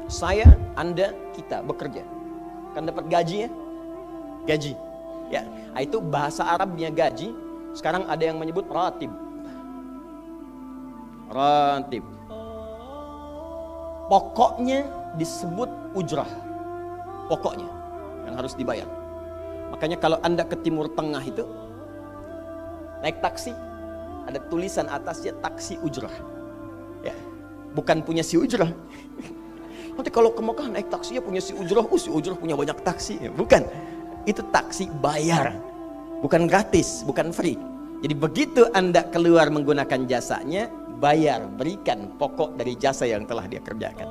Saya, Anda, kita bekerja. Kan dapat gaji ya? Gaji. Ya, itu bahasa Arabnya gaji. Sekarang ada yang menyebut ratib. Ratib. Pokoknya disebut ujrah. Pokoknya yang harus dibayar. Makanya kalau Anda ke Timur Tengah itu naik taksi, ada tulisan atasnya taksi ujrah. Ya, bukan punya si ujrah. Nanti kalau ke Mekah naik taksinya punya si ujrah, si ujrah punya banyak taksi. Ya, bukan. Itu taksi bayar. Bukan gratis, bukan free. Jadi begitu Anda keluar menggunakan jasanya, bayar, berikan pokok dari jasa yang telah dia kerjakan.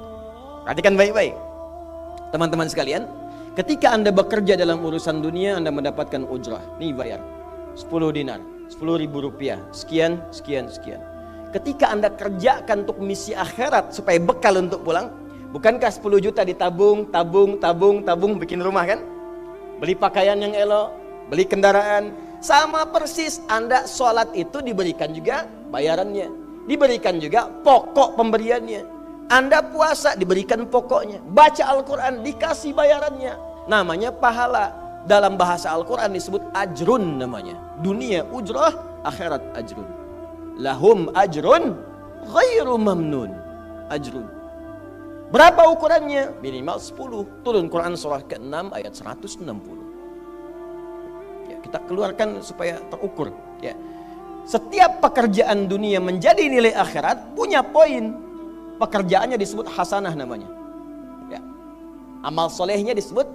Perhatikan baik-baik. Teman-teman sekalian, ketika Anda bekerja dalam urusan dunia, Anda mendapatkan ujrah. Nih bayar 10 dinar, 10.000 rupiah, sekian, sekian, sekian. Ketika Anda kerjakan untuk misi akhirat supaya bekal untuk pulang, bukankah 10 juta ditabung, tabung, bikin rumah kan? Beli pakaian yang elok, beli kendaraan. Sama persis Anda sholat itu diberikan juga bayarannya, diberikan juga pokok pemberiannya. Anda puasa diberikan pokoknya, baca Al-Quran dikasih bayarannya, namanya pahala. Dalam bahasa Al-Quran disebut ajrun namanya. Dunia ujrah, akhirat ajrun. Lahum ajrun ghairu mamnun. Ajrun. Berapa ukurannya? Minimal 10. Turun Quran surah ke-6 ayat 160. Kita keluarkan supaya terukur ya. Setiap pekerjaan dunia menjadi nilai akhirat punya poin. Pekerjaannya disebut hasanah namanya ya. Amal solehnya disebut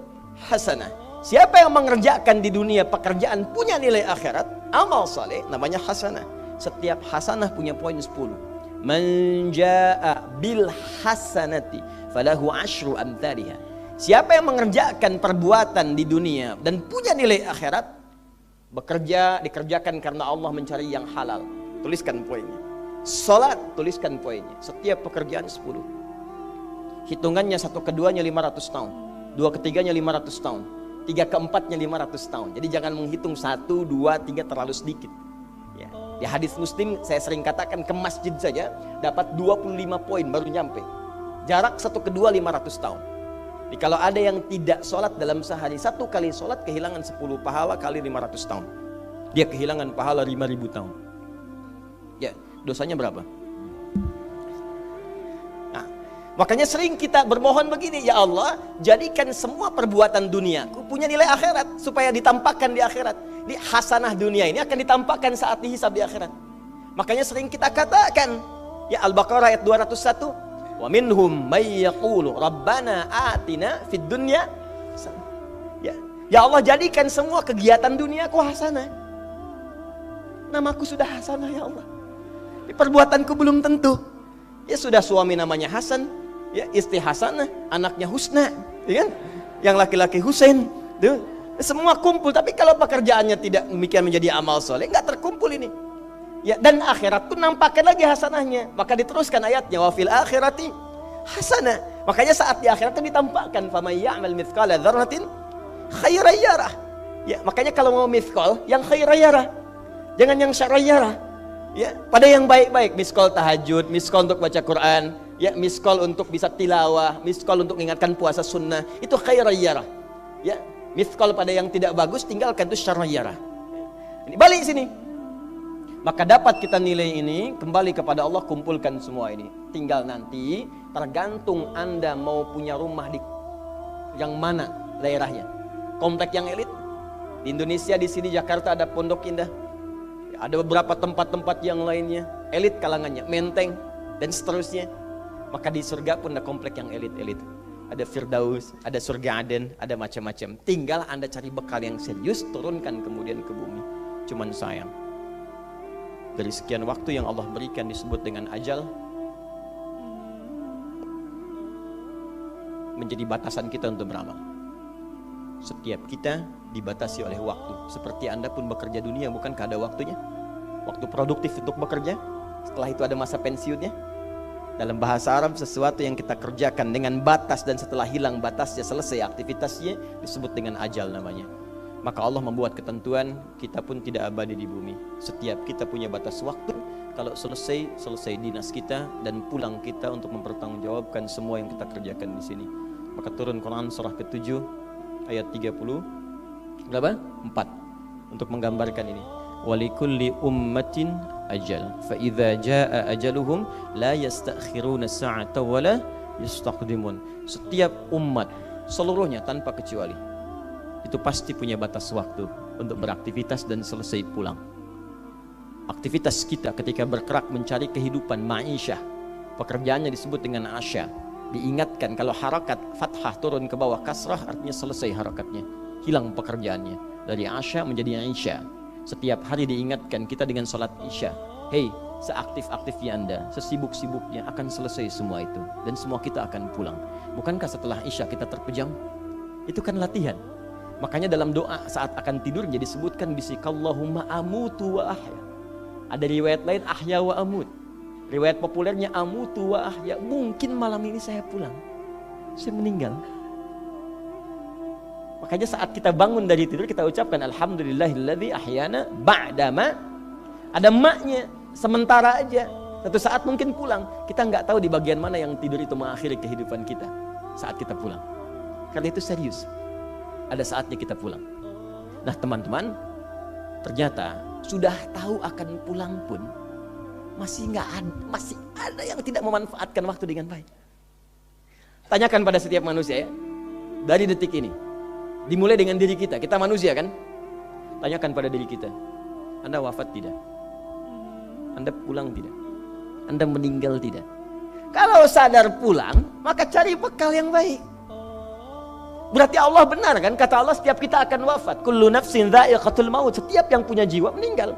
hasanah. Siapa yang mengerjakan di dunia pekerjaan punya nilai akhirat, amal soleh namanya hasanah. Setiap hasanah punya poin 10. Man jaa bil hasanati falahu asyru amthaliha. Siapa yang mengerjakan perbuatan di dunia dan punya nilai akhirat, bekerja dikerjakan karena Allah mencari yang halal, tuliskan poinnya. Salat, tuliskan poinnya. Setiap pekerjaan 10. Hitungannya 1 keduanya 500 tahun, 2 ketiganya 500 tahun, 3 keempatnya 500 tahun. Jadi jangan menghitung 1, 2, 3 terlalu sedikit ya. Di hadis Muslim saya sering katakan, ke masjid saja dapat 25 poin baru nyampe. Jarak 1 kedua 500 tahun. Jadi kalau ada yang tidak sholat dalam sehari, 1 kali sholat kehilangan 10 pahala kali 500 tahun. Dia kehilangan pahala 5.000 tahun. Ya, dosanya berapa? Nah, makanya sering kita bermohon begini, ya Allah, jadikan semua perbuatan duniaku punya nilai akhirat supaya ditampakkan di akhirat. Di hasanah dunia ini akan ditampakkan saat dihisab di akhirat. Makanya sering kita katakan, ya Al-Baqarah ayat 201. Wa minhum may yaqulu rabbana atina fid dunya. Ya Allah, jadikan semua kegiatan duniaku hasanah. Namaku sudah hasanah ya Allah. Perbuatanku belum tentu. Ya sudah suami namanya Hasan, ya istri Hasanah, anaknya Husna, ya kan? Yang laki-laki Husain, tuh. Semua kumpul, tapi kalau pekerjaannya tidak demikian menjadi amal soleh, nggak terkumpul ini. Ya, dan akhirat pun nampakkan lagi hasanahnya. Maka diteruskan ayatnya, wa fil akhirati hasanah. Makanya saat di akhirat itu ditampakkan, faman ya'mal mithqala dzarratin khairan yarah. Ya, makanya kalau mau mithqal yang khairan yarah. Jangan yang syarran yarah. Ya, pada yang baik-baik, miskol tahajud, miskol untuk baca Quran, ya, miskol untuk bisa tilawah, miskol untuk mengingatkan puasa sunnah, itu khairan yarah. Ya, miskol pada yang tidak bagus tinggalkan, itu syarran yarah. Ini balik sini. Maka dapat kita nilai ini, kembali kepada Allah, kumpulkan semua ini. Tinggal nanti tergantung Anda mau punya rumah di yang mana daerahnya. Komplek yang elit di Indonesia, di sini Jakarta ada Pondok Indah. Ada beberapa tempat-tempat yang lainnya, elit kalangannya, Menteng dan seterusnya. Maka di surga pun ada komplek yang elit-elit. Ada Firdaus, ada surga Aden, ada macam-macam. Tinggal Anda cari bekal yang serius, turunkan kemudian ke bumi. Cuman sayang, dari sekian waktu yang Allah berikan disebut dengan ajal, menjadi batasan kita untuk beramal. Setiap kita dibatasi oleh waktu. Seperti Anda pun bekerja dunia, bukankah ada waktunya? Waktu produktif untuk bekerja, setelah itu ada masa pensiunnya. Dalam bahasa Arab, sesuatu yang kita kerjakan dengan batas dan setelah hilang batasnya, selesai aktivitasnya, disebut dengan ajal namanya. Maka Allah membuat ketentuan, kita pun tidak abadi di bumi. Setiap kita punya batas waktu, kalau selesai dinas kita dan pulang kita untuk mempertanggungjawabkan semua yang kita kerjakan di sini. Maka turun Quran surah ke-7 ayat 30 berapa? 4 untuk menggambarkan ini. Walikulli ummatin ajal fa idza jaa ajaluhum la yastakhiruna sa'ata wa la yastaqdimun. Setiap umat seluruhnya tanpa kecuali itu pasti punya batas waktu untuk beraktivitas dan selesai pulang. Aktivitas kita ketika bergerak mencari kehidupan ma'isyah, pekerjaannya disebut dengan asya. Diingatkan kalau harakat fathah turun ke bawah kasrah artinya selesai harakatnya, hilang pekerjaannya. Dari asya menjadi isya. Setiap hari diingatkan kita dengan sholat isya. Hei, seaktif-aktifnya Anda, sesibuk-sibuknya akan selesai semua itu. Dan semua kita akan pulang. Bukankah setelah isya kita terpejam? Itu kan latihan. Makanya dalam doa saat akan tidur jadi disebutkan bisikallahumma amutu wa ahya. Ada riwayat lain ahya wa amut. Riwayat populernya amutu wa ahya. Mungkin malam ini saya pulang, saya meninggal. Makanya saat kita bangun dari tidur kita ucapkan alhamdulillahilladzi ahyana ba'dama. Ada maknya, sementara aja. Satu saat mungkin pulang. Kita nggak tahu di bagian mana yang tidur itu mengakhiri kehidupan kita saat kita pulang. Karena itu serius. Ada saatnya kita pulang. Nah teman-teman, ternyata sudah tahu akan pulang pun masih ada yang tidak memanfaatkan waktu dengan baik. Tanyakan pada setiap manusia ya, dari detik ini. Dimulai dengan diri kita, kita manusia kan? Tanyakan pada diri kita, Anda wafat tidak? Anda pulang tidak? Anda meninggal tidak? Kalau sadar pulang, maka cari bekal yang baik. Berarti Allah benar kan? Kata Allah setiap kita akan wafat. Kullu nafsin dha'iqatul maut. Setiap yang punya jiwa meninggal.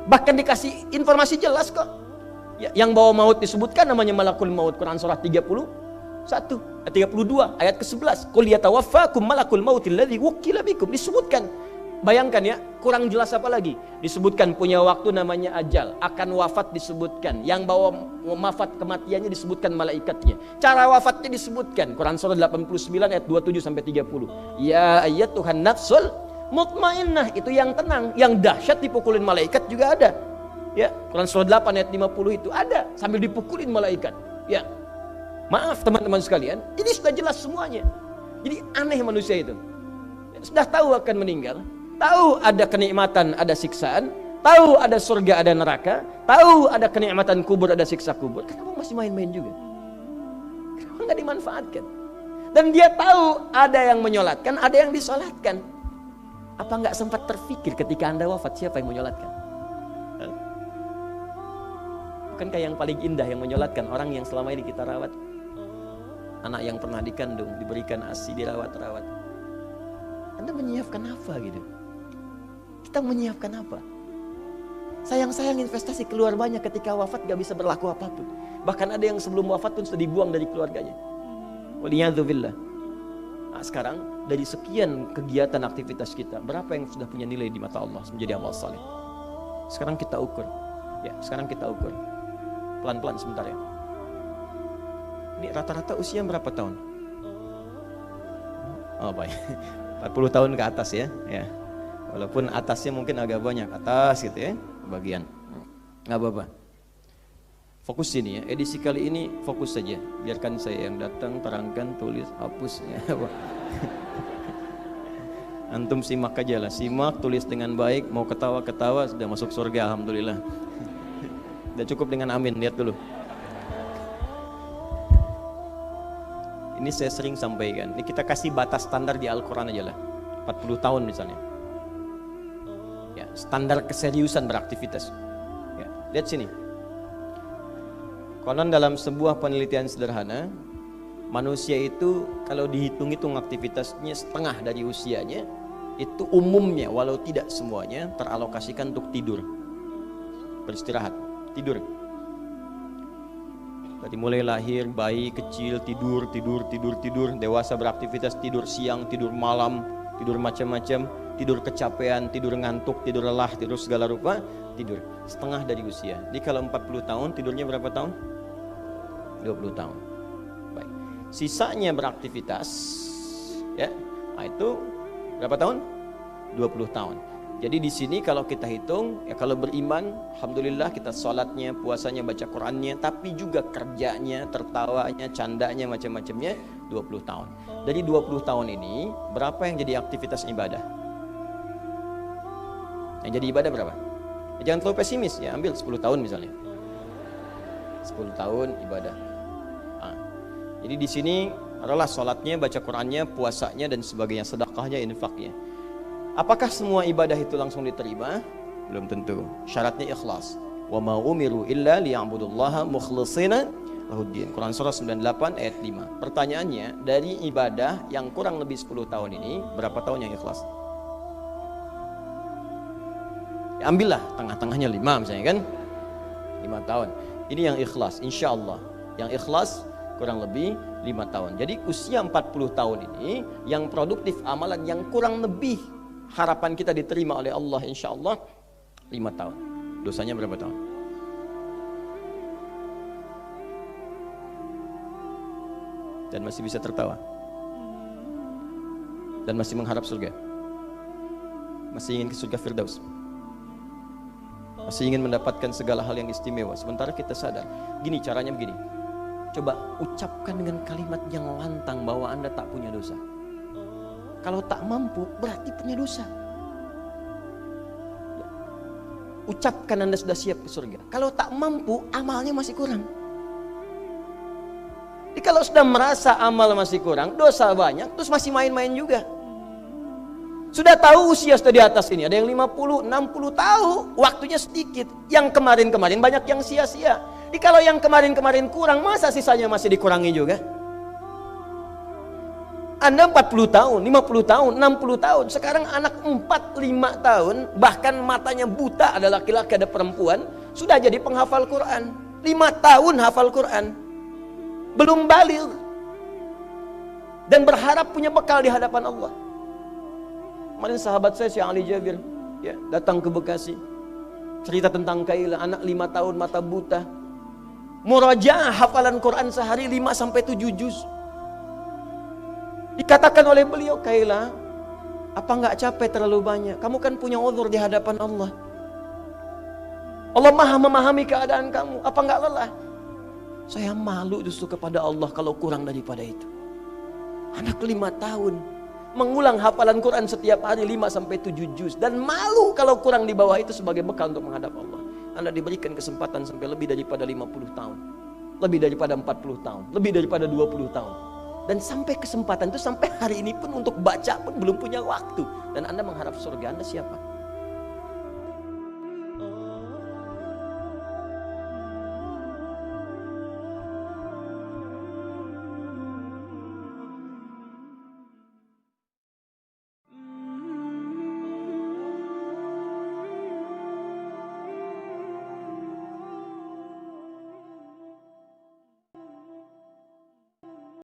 Bahkan dikasih informasi jelas kok. Yang bawa maut disebutkan namanya malakul maut. Quran surah 32 ayat ke-11. Qul yatawaffakum malakul mautil ladzi wukkila bikum. Disebutkan. Bayangkan ya, kurang jelas apa lagi? Disebutkan punya waktu namanya ajal, akan wafat disebutkan. Yang bawa wafat kematiannya disebutkan malaikatnya. Cara wafatnya disebutkan. Quran surah 89 ayat 27 sampai 30. Ya ayyatuhan nafsul mutmainnah, itu yang tenang, yang dahsyat dipukulin malaikat juga ada. Ya, Quran surah 8 ayat 50 itu ada sambil dipukulin malaikat. Ya. Maaf teman-teman sekalian, ini sudah jelas semuanya. Jadi aneh manusia itu. Sudah tahu akan meninggal, tahu ada kenikmatan, ada siksaan, tahu ada surga, ada neraka, tahu ada kenikmatan kubur, ada siksa kubur. Kenapa masih main-main juga? Kenapa nggak dimanfaatkan? Dan dia tahu ada yang menyolatkan, ada yang disolatkan. Apa nggak sempat terfikir ketika Anda wafat siapa yang menyolatkan? Bukankah yang paling indah yang menyolatkan orang yang selama ini kita rawat? Anak yang pernah dikandung, diberikan ASI, dirawat-rawat. Anda menyiapkan apa gitu? Kita menyiapkan apa? Sayang-sayang investasi keluar banyak ketika wafat gak bisa berlaku apapun. Bahkan ada yang sebelum wafat pun sudah dibuang dari keluarganya. Waliyadzubillah. Nah, sekarang dari sekian kegiatan aktivitas kita, berapa yang sudah punya nilai di mata Allah menjadi amal saleh? Sekarang kita ukur. Ya, sekarang kita ukur. Pelan-pelan sebentar ya. Ini rata-rata usia berapa tahun? Oh baik, 40 tahun ke atas ya. Ya. Walaupun atasnya mungkin agak banyak, atas gitu ya, bagian. Nggak apa-apa. Fokus sini ya, edisi kali ini fokus saja. Biarkan saya yang datang, terangkan, tulis, hapus. Ya. Antum simak aja lah, simak, tulis dengan baik, mau ketawa-ketawa, sudah masuk surga, alhamdulillah. Udah cukup dengan amin, lihat dulu. Ini saya sering sampaikan, ini kita kasih batas standar di Al-Quran aja lah, 40 tahun misalnya. Ya, standar keseriusan beraktivitas. Ya, lihat sini. Konon dalam sebuah penelitian sederhana, manusia itu kalau dihitung-hitung aktivitasnya setengah dari usianya, itu umumnya walau tidak semuanya teralokasikan untuk tidur, beristirahat, tidur. Dari mulai lahir, bayi kecil tidur, dewasa beraktivitas tidur siang, tidur malam, tidur macam-macam, tidur kecapean, tidur ngantuk, tidur lelah, tidur segala rupa, tidur setengah dari usia. Jadi kalau 40 tahun tidurnya berapa tahun? 20 tahun. Baik. Sisanya beraktivitas ya. Nah, itu berapa tahun? 20 tahun. Jadi di sini kalau kita hitung, ya kalau beriman, alhamdulillah kita sholatnya, puasanya, baca Qurannya, tapi juga kerjanya, tertawanya, candanya, macam-macamnya 20 tahun. Dari 20 tahun ini, berapa yang jadi aktivitas ibadah? Yang jadi ibadah berapa? Ya, jangan terlalu pesimis ya, ambil 10 tahun misalnya. 10 tahun ibadah. Nah, jadi di sini adalah sholatnya, baca Qurannya, puasanya dan sebagainya, sedekahnya, infaknya. Apakah semua ibadah itu langsung diterima? Belum tentu. Syaratnya ikhlas. Wa ma umiru illa liya'budullaha mukhlishina lahuddin. Quran surah 98 ayat 5. Pertanyaannya, dari ibadah yang kurang lebih 10 tahun ini, berapa tahun yang ikhlas? Ya, ambillah tengah-tengahnya 5 misalnya kan? 5 tahun. Ini yang ikhlas, insya Allah. Yang ikhlas kurang lebih 5 tahun. Jadi usia 40 tahun ini, yang produktif amalan yang kurang lebih harapan kita diterima oleh Allah insya Allah 5 tahun. Dosanya berapa tahun? Dan masih bisa tertawa. Dan masih mengharap surga. Masih ingin ke surga Firdaus. Masih ingin mendapatkan segala hal yang istimewa. Sementara kita sadar, gini caranya begini. Coba ucapkan dengan kalimat yang lantang bahwa Anda tak punya dosa. Kalau tak mampu, berarti punya dosa. Ucapkan Anda sudah siap ke surga. Kalau tak mampu, amalnya masih kurang. Jadi kalau sudah merasa amal masih kurang, dosa banyak, terus masih main-main juga. Sudah tahu usia sudah di atas ini, ada yang 50, 60 tahu, waktunya sedikit. Yang kemarin-kemarin banyak yang sia-sia. Jadi kalau yang kemarin-kemarin kurang, masa sisanya masih dikurangi juga? Anda 40 tahun, 50 tahun, 60 tahun. Sekarang anak 4, 5 tahun, bahkan matanya buta, ada laki-laki, ada perempuan, sudah jadi penghafal Quran. 5 tahun hafal Quran. Belum baligh. Dan berharap punya bekal di hadapan Allah. Kemarin sahabat saya, Syekh Ali Jabir, ya, datang ke Bekasi. Cerita tentang Kaila, anak 5 tahun, mata buta. Murajaah hafalan Quran sehari 5 sampai 7 juz. Dikatakan oleh beliau, Kaila, apa enggak capek terlalu banyak? Kamu kan punya uzur di hadapan Allah. Allah Maha memahami keadaan kamu. Apa enggak lelah? Saya malu justru kepada Allah kalau kurang daripada itu. Anak 5 tahun mengulang hafalan Quran setiap hari 5 sampai 7 juz dan malu kalau kurang di bawah itu sebagai bekal untuk menghadap Allah. Anda diberikan kesempatan sampai lebih daripada 50 tahun. Lebih daripada 40 tahun, lebih daripada 20 tahun. Dan sampai kesempatan itu, sampai hari ini pun untuk baca pun belum punya waktu. Dan Anda mengharap surga, Anda siapa?